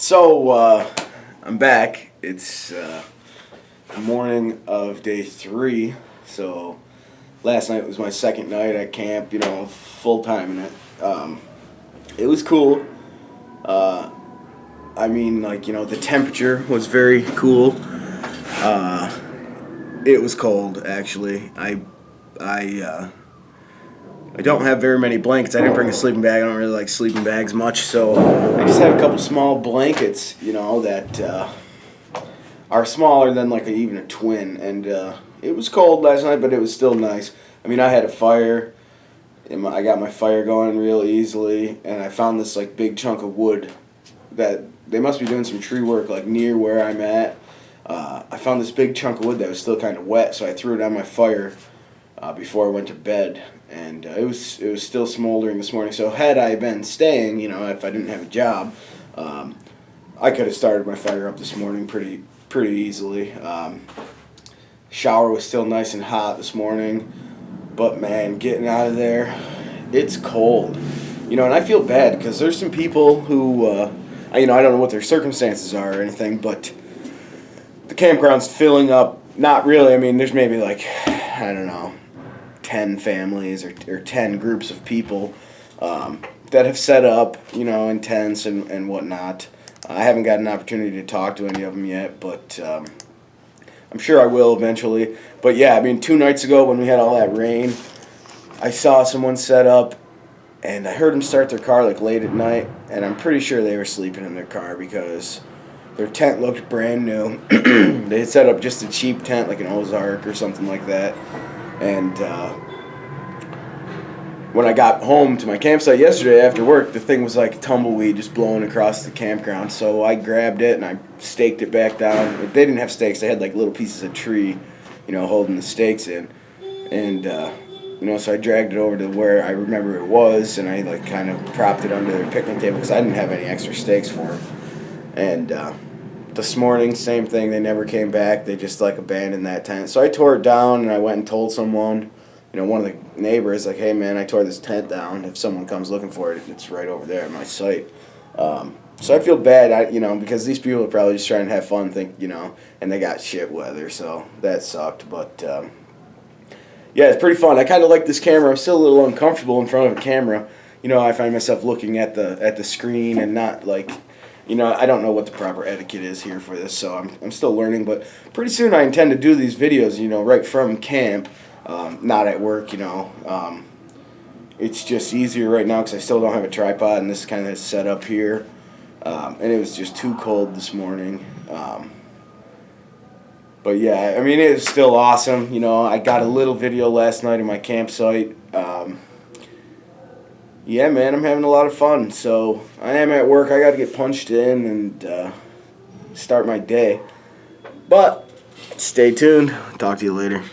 So, I'm back. It's the morning of day 3. So, last night was my second night at camp, full time in it. It was cool. Uh, the temperature was very cool. It was cold, actually. I don't have very many blankets. I didn't bring a sleeping bag. I don't really like sleeping bags much, so I just have a couple small blankets, that are smaller than even a twin. And it was cold last night, but it was still nice. I had a fire. I got my fire going real easily, and I found this big chunk of wood that they must be doing some tree work near where I'm at. I found this big chunk of wood that was still kind of wet, so I threw it on my fire before I went to bed, and it was still smoldering this morning. So had I been staying, if I didn't have a job, I could have started my fire up this morning pretty easily. Shower was still nice and hot this morning, but man, getting out of there, it's cold. And I feel bad because there's some people who, I don't know what their circumstances are or anything, but the campground's filling up. Not really. There's maybe 10 families or 10 groups of people that have set up, in tents and whatnot. I haven't got an opportunity to talk to any of them yet, but I'm sure I will eventually. But yeah, 2 nights ago when we had all that rain, I saw someone set up, and I heard them start their car late at night, and I'm pretty sure they were sleeping in their car because their tent looked brand new. They had set up just a cheap tent, like an Ozark or something like that. And when I got home to my campsite yesterday after work, the thing was like tumbleweed just blowing across the campground. So I grabbed it and I staked it back down. They didn't have stakes. They had little pieces of tree, holding the stakes in. And, so I dragged it over to where I remember it was, and I kind of propped it under their picnic table because I didn't have any extra stakes for them. And this morning, same thing. They never came back. They just abandoned that tent. So I tore it down, and I went and told someone, one of the neighbors, hey man, I tore this tent down. If someone comes looking for it, it's right over there at my site. So I feel bad, because these people are probably just trying to have fun, and they got shit weather, so that sucked. But yeah, it's pretty fun. I kind of like this camera. I'm still a little uncomfortable in front of a camera. I find myself looking at the screen and not I don't know what the proper etiquette is here for this, so I'm still learning. But pretty soon I intend to do these videos, right from camp, not at work, It's just easier right now because I still don't have a tripod, and this kind of is set up here. And it was just too cold this morning. But yeah, it was still awesome. I got a little video last night in my campsite. Yeah, man, I'm having a lot of fun. So I am at work. I got to get punched in and start my day. But stay tuned. Talk to you later.